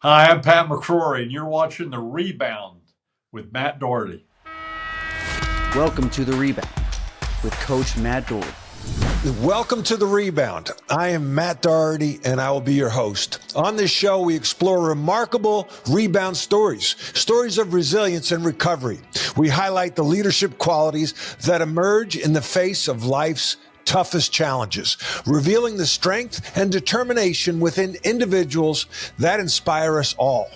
Hi, I'm Pat McCrory, and you're watching The Rebound with Matt Doherty. Welcome to The Rebound with Coach Matt Doherty. Welcome to The Rebound. I am Matt Doherty, and I will be your host. On this show, we explore remarkable rebound stories of resilience and recovery. We highlight the leadership qualities that emerge in the face of life's toughest challenges, revealing the strength and determination within individuals that inspire us all.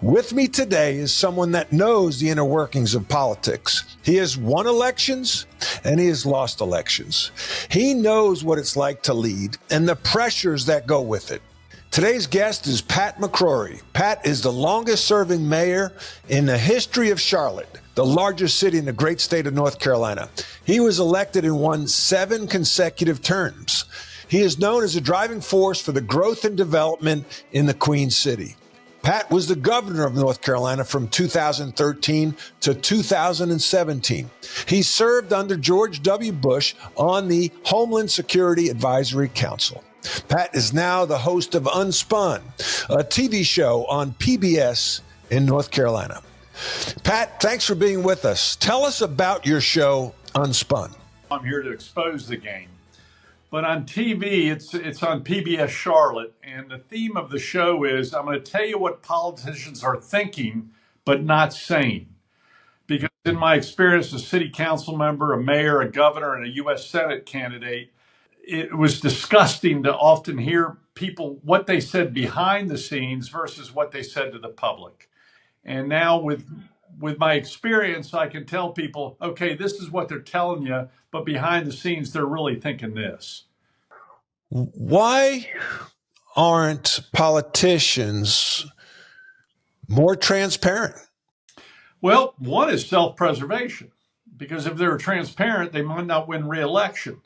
With me today is someone that knows the inner workings of politics. He has won elections and he has lost elections. He knows what it's like to lead and the pressures that go with it. Today's guest is Pat McCrory. Pat is the longest serving mayor in the history of Charlotte, the largest city in the great state of North Carolina. He was elected and won 7 consecutive terms. He is known as a driving force for the growth and development in the Queen City. Pat was the governor of North Carolina from 2013 to 2017. He served under George W. Bush on the Homeland Security Advisory Council. Pat is now the host of Unspun, a TV show on PBS in North Carolina. Pat, thanks for being with us. Tell us about your show, Unspun. I'm here to expose the game. But on TV, it's on PBS Charlotte, and the theme of the show is I'm going to tell you what politicians are thinking, but not saying. Because in my experience as a city council member, a mayor, a governor, and a U.S. Senate candidate, it was disgusting to often hear people, what they said behind the scenes versus what they said to the public. And now with my experience, I can tell people, okay, this is what they're telling you, but behind the scenes, they're really thinking this. Why aren't politicians more transparent? Well, one is self-preservation, because if they were transparent, they might not win re-election,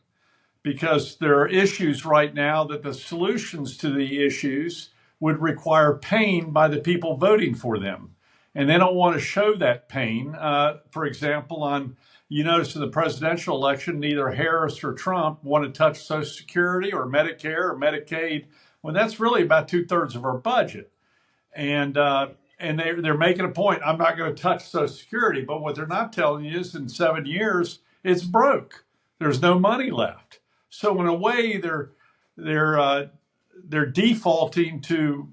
because there are issues right now that the solutions to the issues would require pain by the people voting for them. And they don't want to show that pain. For example, you notice in the presidential election, neither Harris or Trump want to touch Social Security or Medicare or Medicaid, when that's really about 2/3 of our budget. And they're making a point, I'm not going to touch Social Security, but what they're not telling you is in 7 years, it's broke. There's no money left. So in a way, they're defaulting to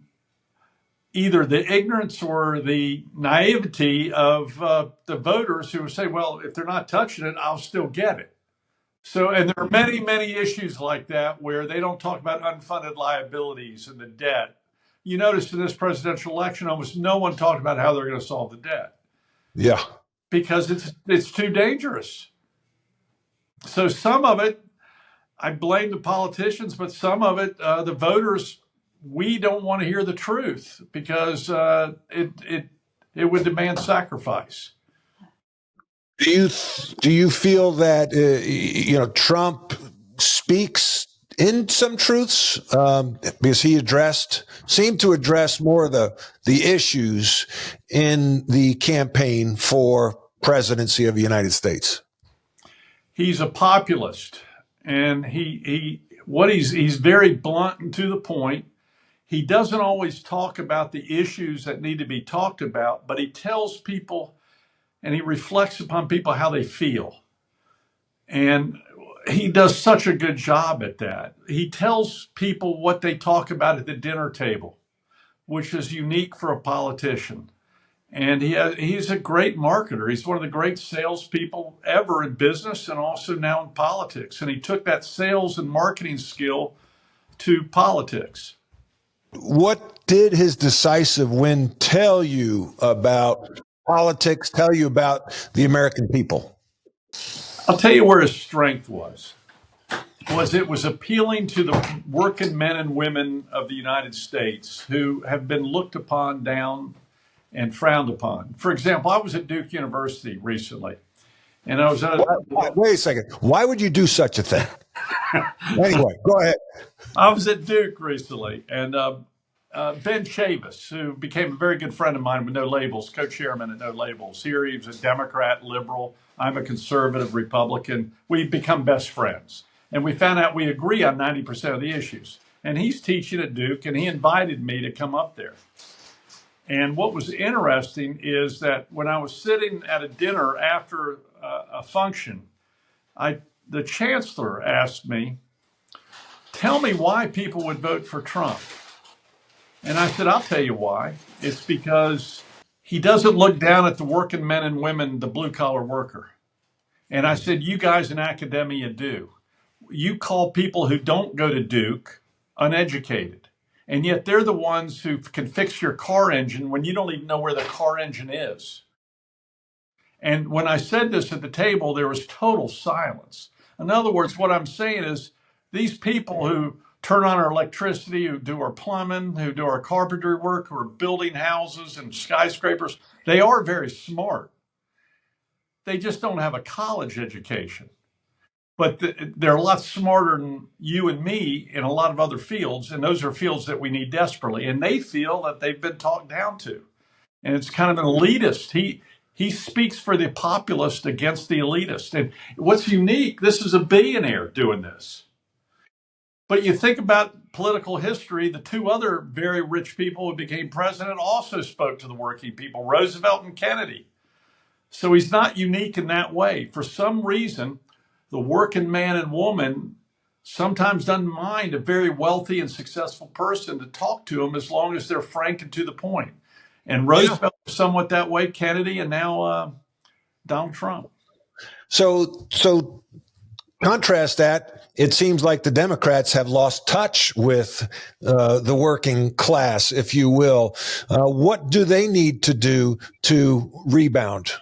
either the ignorance or the naivety of the voters who say, well, if they're not touching it, I'll still get it. So, and there are many, many issues like that where they don't talk about unfunded liabilities and the debt. You notice in this presidential election, almost no one talked about how they're going to solve the debt. Yeah. Because it's too dangerous. So some of it, I blame the politicians, but some of it, the voters, we don't want to hear the truth because it would demand sacrifice. Do you feel that Trump speaks in some truths because he seemed to address more of the issues in the campaign for presidency of the United States? He's a populist, and he's very blunt and to the point. He doesn't always talk about the issues that need to be talked about, but he tells people and he reflects upon people how they feel. And he does such a good job at that. He tells people what they talk about at the dinner table, which is unique for a politician. And he's a great marketer. He's one of the great salespeople ever in business and also now in politics. And he took that sales and marketing skill to politics. What did his decisive win tell you about politics, tell you about the American people? I'll tell you where his strength was it was appealing to the working men and women of the United States who have been looked upon, down, and frowned upon. For example, I was at Duke University recently, and I was at Wait a second. Why would you do such a thing? Anyway, go ahead. I was at Duke recently, and Ben Chavis, who became a very good friend of mine with No Labels, co-chairman at No Labels. Here he was a Democrat, liberal. I'm a conservative Republican. We've become best friends. And we found out we agree on 90% of the issues. And he's teaching at Duke, and he invited me to come up there. And what was interesting is that when I was sitting at a dinner after a function, the chancellor asked me, "Tell me why people would vote for Trump." And I said, "I'll tell you why. It's because he doesn't look down at the working men and women, the blue collar worker." And I said, "You guys in academia do. You call people who don't go to Duke uneducated. And yet they're the ones who can fix your car engine when you don't even know where the car engine is." And when I said this at the table, there was total silence. In other words, what I'm saying is these people who turn on our electricity, who do our plumbing, who do our carpentry work, who are building houses and skyscrapers, they are very smart. They just don't have a college education. But they're a lot smarter than you and me in a lot of other fields. And those are fields that we need desperately. And they feel that they've been talked down to. And it's kind of an elitist. He speaks for the populist against the elitist. And what's unique, this is a billionaire doing this. But you think about political history, the two other very rich people who became president also spoke to the working people, Roosevelt and Kennedy. So he's not unique in that way. For some reason, the working man and woman sometimes doesn't mind a very wealthy and successful person to talk to them as long as they're frank and to the point. And Roosevelt was somewhat that way, Kennedy, and now Donald Trump. So contrast that. It seems like the Democrats have lost touch with the working class, if you will. What do they need to do to rebound?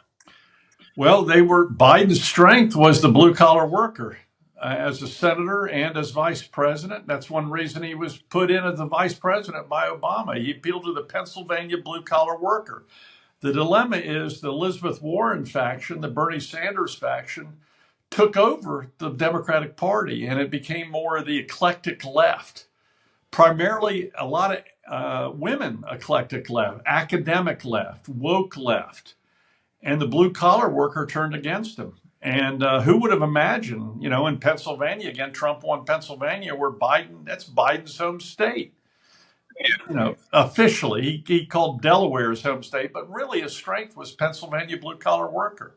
Well, Biden's strength was the blue collar worker. As a senator and as vice president, that's one reason he was put in as the vice president by Obama. He appealed to the Pennsylvania blue collar worker. The dilemma is the Elizabeth Warren faction, the Bernie Sanders faction, took over the Democratic Party, and it became more of the eclectic left. Primarily a lot of women eclectic left, academic left, woke left. And the blue collar worker turned against him. And who would have imagined, in Pennsylvania, again, Trump won Pennsylvania, where that's Biden's home state. Officially, he called Delaware his home state, but really his strength was Pennsylvania blue collar worker.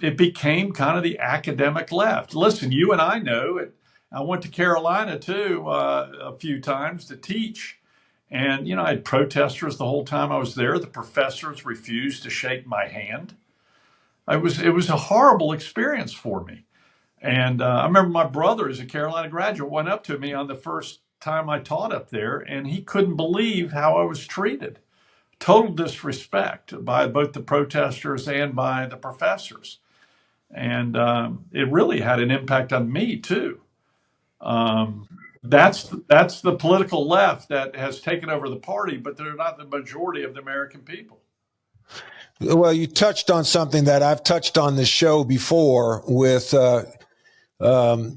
It became kind of the academic left. Listen, you and I know it. I went to Carolina too a few times to teach. And, I had protesters the whole time I was there. The professors refused to shake my hand. It was a horrible experience for me. And I remember my brother, as a Carolina graduate, went up to me on the first time I taught up there, and he couldn't believe how I was treated. Total disrespect by both the protesters and by the professors. And it really had an impact on me, too. That's the political left that has taken over the party, but they're not the majority of the American people. Well, you touched on something that I've touched on this show before with Bruner,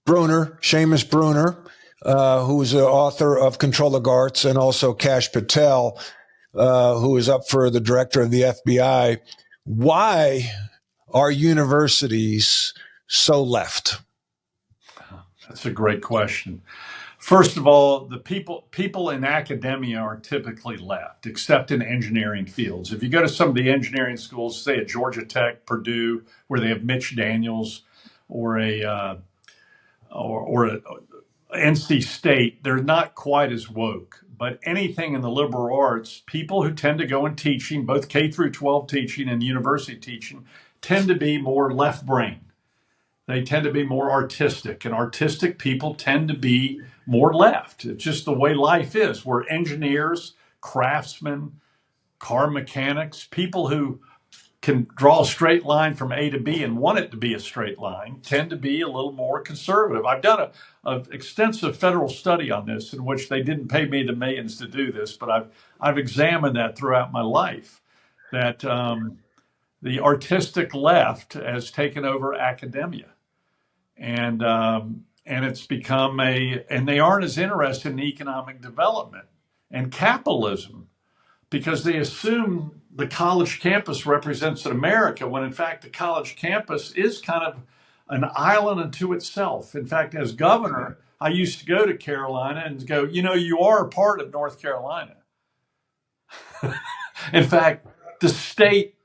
Seamus Bruner, who is the author of Controligarchs, and also Kash Patel, who is up for the director of the FBI. Why are universities so left? That's a great question. First of all, the people in academia are typically left, except in engineering fields. If you go to some of the engineering schools, say at Georgia Tech, Purdue, where they have Mitch Daniels, or a NC State, they're not quite as woke. But anything in the liberal arts, people who tend to go in teaching, both K through 12 teaching and university teaching, tend to be more left brain. They tend to be more artistic, and artistic people tend to be more left. It's just the way life is. We're engineers, craftsmen, car mechanics, people who can draw a straight line from A to B and want it to be a straight line, tend to be a little more conservative. I've done an extensive federal study on this, in which they didn't pay me the millions to do this, but I've examined that throughout my life, that the artistic left has taken over academia. And it's become and they aren't as interested in economic development and capitalism, because they assume the college campus represents America, when in fact the college campus is kind of an island unto itself. In fact, as governor, I used to go to Carolina and go, you are a part of North Carolina. In fact, the state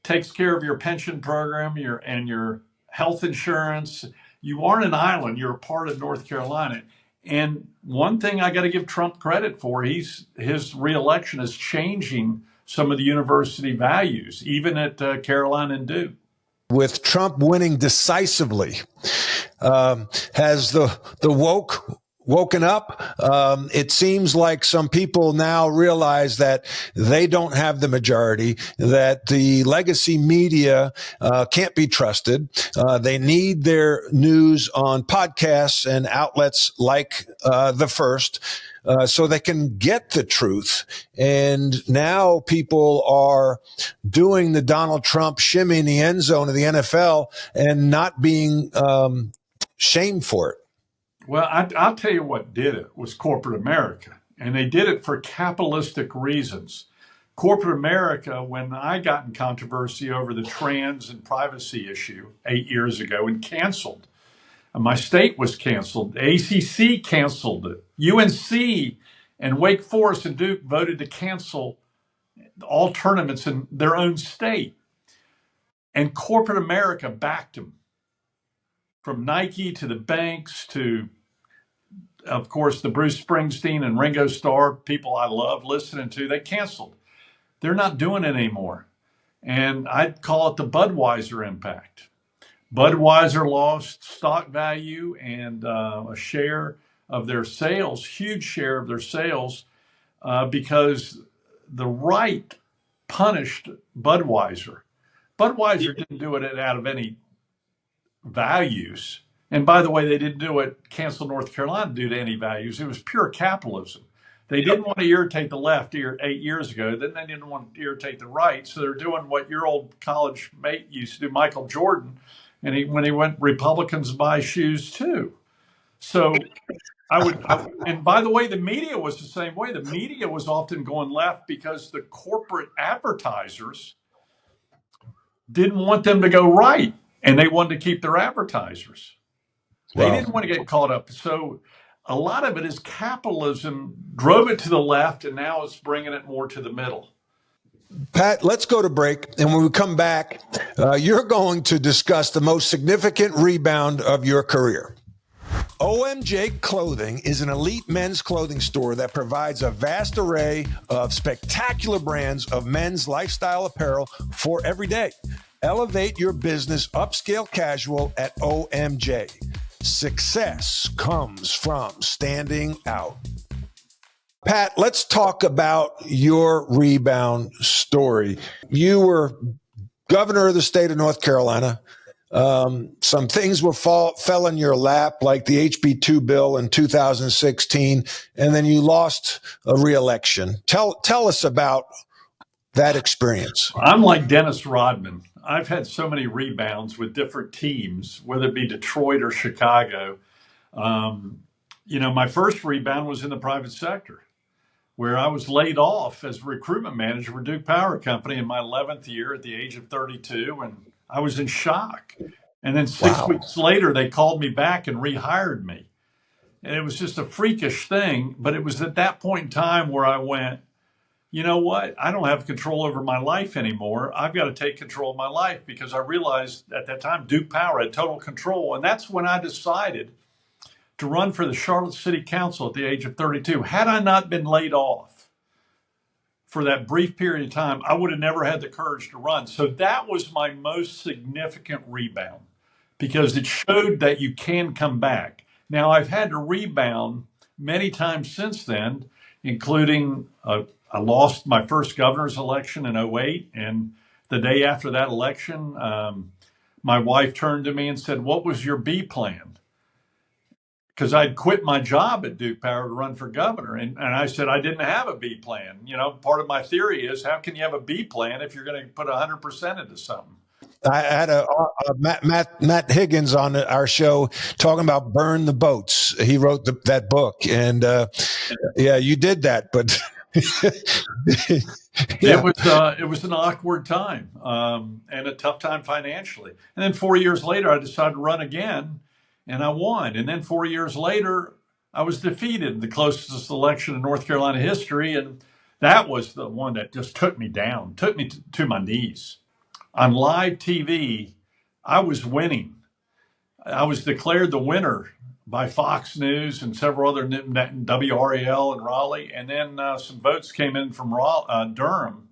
takes care of your pension program, your health insurance. You aren't an island, you're a part of North Carolina. And one thing I got to give Trump credit for, his reelection is changing some of the university values, even at Carolina and Duke. With Trump winning decisively, has the woken up? It seems like some people now realize that they don't have the majority, that the legacy media can't be trusted. They need their news on podcasts and outlets like The First. So they can get the truth. And now people are doing the Donald Trump shimmy in the end zone of the NFL and not being shamed for it. Well, I'll tell you what did it was corporate America, and they did it for capitalistic reasons. Corporate America, when I got in controversy over the trans and privacy issue 8 years ago and canceled, my state was canceled. The ACC canceled it. UNC and Wake Forest and Duke voted to cancel all tournaments in their own state. And corporate America backed them, from Nike to the banks to, of course, the Bruce Springsteen and Ringo Starr, people I love listening to. They canceled. They're not doing it anymore. And I'd call it the Budweiser impact. Budweiser lost stock value and a share of their sales, huge share of their sales, because the right punished Budweiser. Budweiser didn't do it out of any values. And by the way, they didn't do it, cancel North Carolina due to any values. It was pure capitalism. They didn't want to irritate the left 8 years ago. Then they didn't want to irritate the right. So they're doing what your old college mate used to do, Michael Jordan. And when he went, Republicans buy shoes too. So and by the way, the media was the same way. The media was often going left because the corporate advertisers didn't want them to go right, and they wanted to keep their advertisers. They didn't want to get caught up. So a lot of it is capitalism drove it to the left, and now it's bringing it more to the middle. Pat, let's go to break. And when we come back, you're going to discuss the most significant rebound of your career. OMJ Clothing is an elite men's clothing store that provides a vast array of spectacular brands of men's lifestyle apparel for every day. Elevate your business upscale casual at OMJ. Success comes from standing out. Pat, let's talk about your rebound story. You were governor of the state of North Carolina. Some things fell in your lap, like the HB2 bill in 2016, and then you lost a re-election. Tell us about that experience. I'm like Dennis Rodman. I've had so many rebounds with different teams, whether it be Detroit or Chicago. My first rebound was in the private sector, where I was laid off as recruitment manager for Duke Power Company in my 11th year at the age of 32, and I was in shock. And then 6 weeks later, they called me back and rehired me. And it was just a freakish thing, but it was at that point in time where I went, you know what? I don't have control over my life anymore. I've got to take control of my life, because I realized at that time Duke Power had total control. And that's when I decided to run for the Charlotte City Council at the age of 32. Had I not been laid off for that brief period of time, I would have never had the courage to run. So that was my most significant rebound, because it showed that you can come back. Now, I've had to rebound many times since then, including I lost my first governor's election in 2008. And the day after that election, my wife turned to me and said, "What was your B plan?" Because I'd quit my job at Duke Power to run for governor. And I said, I didn't have a B plan. Part of my theory is, how can you have a B plan if you're going to put 100% into something? I had Matt Higgins on our show talking about burn the boats. He wrote that book, and you did that, but it was an awkward time and a tough time financially. And then 4 years later, I decided to run again, and I won. And then 4 years later, I was defeated in the closest election in North Carolina history. And That was the one that just took me down, took me to my knees. On live TV, I was winning. I was declared the winner by Fox News and several other WRAL in Raleigh, and then some votes came in from Durham.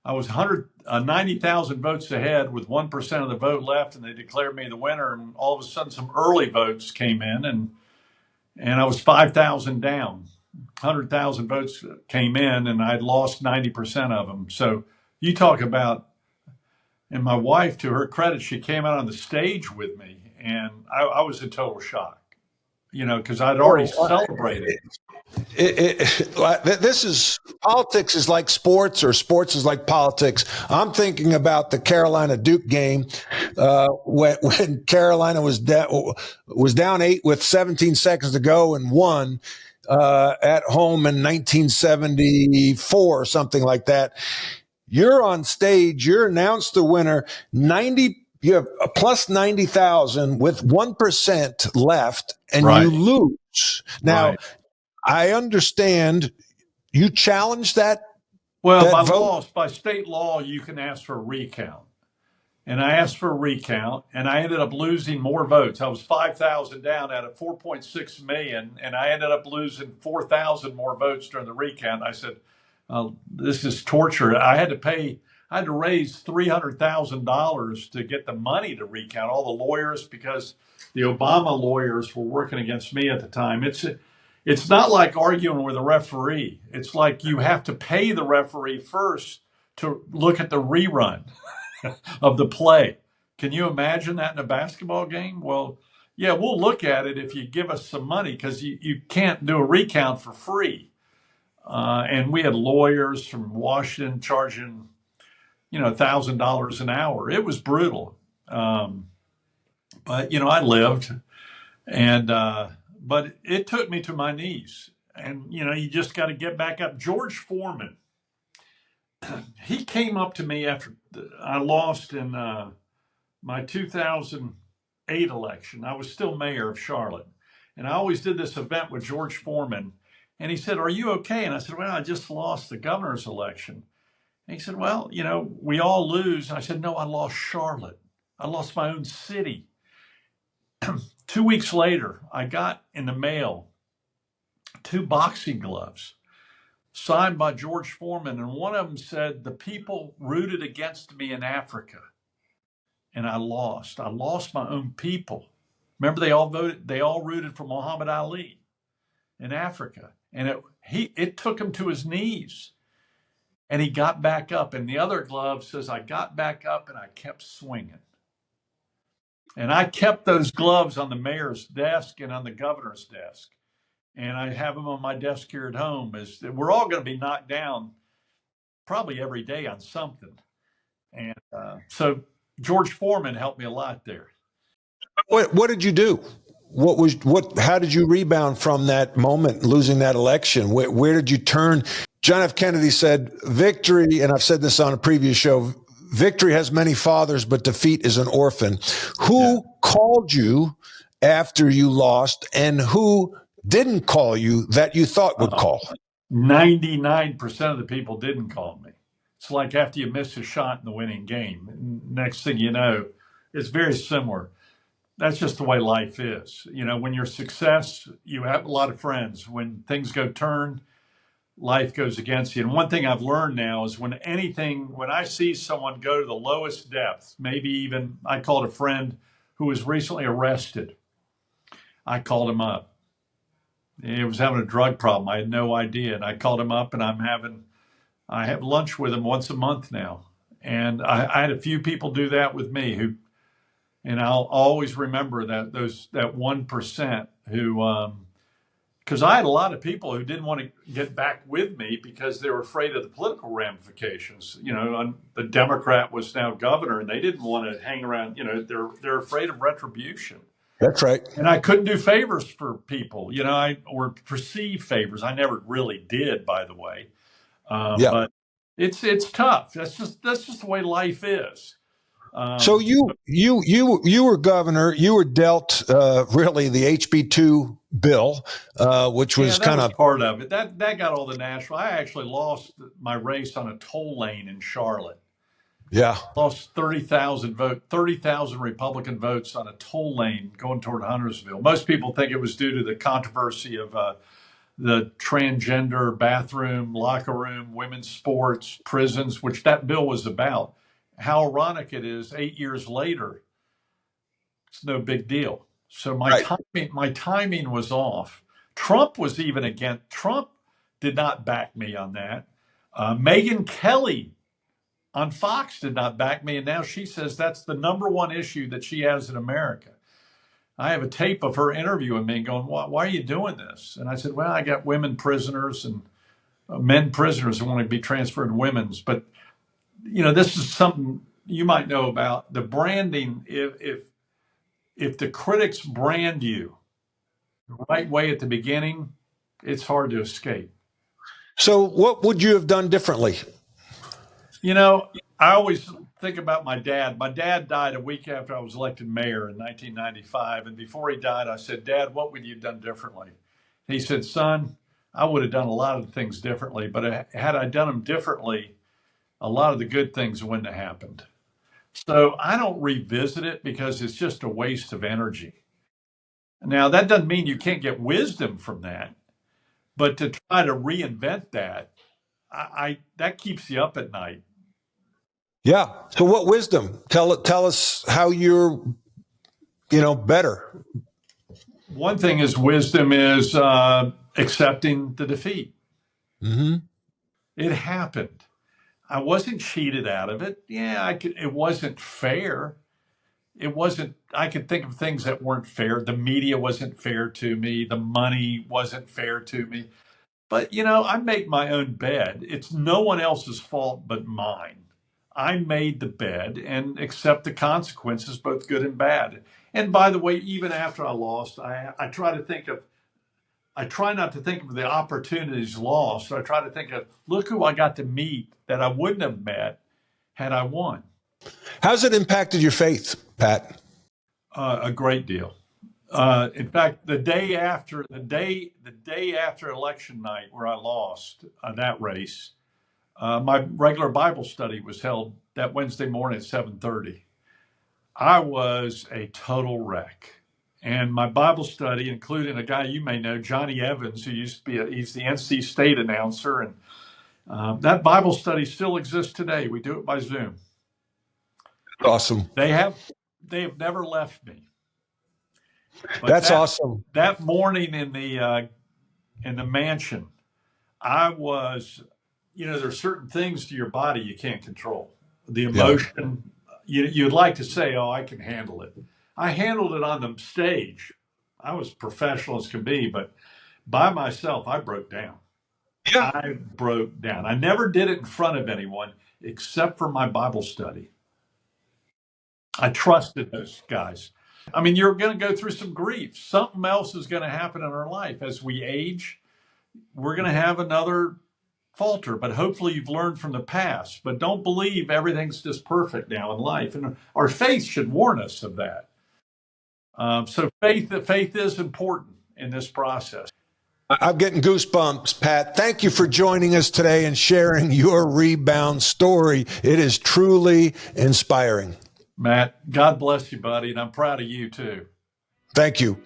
I was 90,000 votes ahead with 1% of the vote left, and they declared me the winner. And all of a sudden, some early votes came in, and I was 5,000 down. 100,000 votes came in, and I'd lost 90% of them. So you talk about, and my wife, to her credit, she came out on the stage with me, and I was in total shock, because I'd already celebrated. This is politics is like sports, or sports is like politics. I'm thinking about the Carolina Duke game when Carolina was down 8 with 17 seconds to go and won at home in 1974 or something like that. You're on stage, you're announced the winner, 90. You have a plus 90,000 with 1% left, and Right. you lose. Now, Right. I understand you challenged that. Well, that vote. by state law, you can ask for a recount. And I asked for a recount, and I ended up losing more votes. I was 5,000 down out of 4.6 million, and I ended up losing 4,000 more votes during the recount. I said, this is torture. I had to raise $300,000 to get the money to recount all the lawyers, because the Obama lawyers were working against me at the time. It's not like arguing with a referee. It's like you have to pay the referee first to look at the rerun of the play. Can you imagine that in a basketball game? Well, yeah, we'll look at it if you give us some money, because you can't do a recount for free. And we had lawyers from Washington charging, $1,000 an hour. It was brutal. But I lived, and but it took me to my knees. And you just got to get back up. George Foreman, he came up to me after I lost in my 2008 election. I was still mayor of Charlotte, and I always did this event with George Foreman. And he said, "Are you okay?" And I said, "Well, I just lost the governor's election." And he said, "Well, we all lose." And I said, "No, I lost Charlotte. I lost my own city." 2 weeks later, I got in the mail 2 boxing gloves signed by George Foreman. And one of them said, "The people rooted against me in Africa." And I lost. I lost my own people. Remember, they all rooted for Muhammad Ali in Africa. And it took him to his knees. And he got back up. And the other glove says, "I got back up and I kept swinging." And I kept those gloves on the mayor's desk and on the governor's desk. And I have them on my desk here at home. We're all going to be knocked down probably every day on something. And so George Foreman helped me a lot there. What did you do? How did you rebound from that moment, losing that election? Where did you turn? John F. Kennedy said, "Victory," and I've said this on a previous show, "Victory has many fathers, but defeat is an orphan." Who called you after you lost, and who didn't call you that you thought would call? 99% of the people didn't call me. It's like after you miss a shot in the winning game, next thing you know, it's very similar. That's just the way life is. When you're success, you have a lot of friends. When things go turn, life goes against you. And one thing I've learned now is when I see someone go to the lowest depths, maybe even I called a friend who was recently arrested. I called him up. He was having a drug problem. I had no idea. And I called him up, and I have lunch with him once a month now. And I had a few people do that with me and I'll always remember that 1% who, because I had a lot of people who didn't want to get back with me because they were afraid of the political ramifications. The Democrat was now governor, and they didn't want to hang around. They're afraid of retribution. That's right. And I couldn't do favors for people, or perceive favors. I never really did, by the way. But it's tough. That's just the way life is. So you were governor. You were dealt really the HB2 bill, which was that kind was of part of it. That got all the national. I actually lost my race on a toll lane in Charlotte. yeah. Lost 30,000 Republican votes on a toll lane going toward Huntersville. Most people think it was due to the controversy of the transgender bathroom, locker room, women's sports, prisons, which that bill was about. How ironic it is, 8 years later, it's no big deal. So my timing was off. Trump was even against. Trump did not back me on that. Megyn Kelly on Fox did not back me, and now she says that's the number one issue that she has in America. I have a tape of her interviewing me and going, why are you doing this? And I said, well, I got women prisoners and men prisoners who want to be transferred to women's. But, this is something you might know about. The branding, if the critics brand you the right way at the beginning, it's hard to escape. So what would you have done differently? I always think about my dad. My dad died a week after I was elected mayor in 1995. And before he died, I said, Dad, what would you have done differently? He said, son, I would have done a lot of things differently, but had I done them differently, a lot of the good things wouldn't have happened. So I don't revisit it because it's just a waste of energy. Now, that doesn't mean you can't get wisdom from that, but to try to reinvent that, that keeps you up at night. Yeah. So what wisdom? Tell us how you're, better. One thing is wisdom is accepting the defeat. Mm-hmm. It happened. I wasn't cheated out of it. Yeah, it wasn't fair. I could think of things that weren't fair. The media wasn't fair to me. The money wasn't fair to me. But, I make my own bed. It's no one else's fault but mine. I made the bed and accept the consequences, both good and bad. And by the way, even after I lost, I try not to think of the opportunities lost. I try to think of, look who I got to meet that I wouldn't have met had I won. How's it impacted your faith, Pat? A great deal. In fact, the day after election night where I lost that race, my regular Bible study was held that Wednesday morning at 7:30. I was a total wreck. And my Bible study, including a guy you may know, Johnny Evans, who used to be he's the NC State announcer. And that Bible study still exists today. We do it by Zoom. Awesome. They have never left me. But That's awesome. That morning in the mansion, I was, there's certain things to your body you can't control. The emotion, you'd like to say, oh, I can handle it. I handled it on the stage. I was professional as can be, but by myself, I broke down. Yeah. I broke down. I never did it in front of anyone except for my Bible study. I trusted those guys. I mean, you're going to go through some grief. Something else is going to happen in our life. As we age, we're going to have another falter, but hopefully you've learned from the past. But don't believe everything's just perfect now in life. And our faith should warn us of that. So faith is important in this process. I'm getting goosebumps, Pat. Thank you for joining us today and sharing your rebound story. It is truly inspiring. Matt, God bless you, buddy, and I'm proud of you too. Thank you.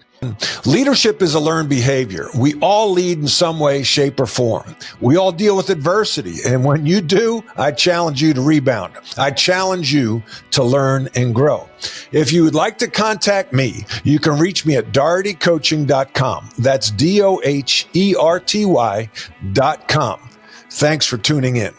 Leadership is a learned behavior. We all lead in some way, shape, or form. We all deal with adversity. And when you do, I challenge you to rebound. I challenge you to learn and grow. If you would like to contact me, you can reach me at dohertycoaching.com. That's DOHERTY.com. Thanks for tuning in.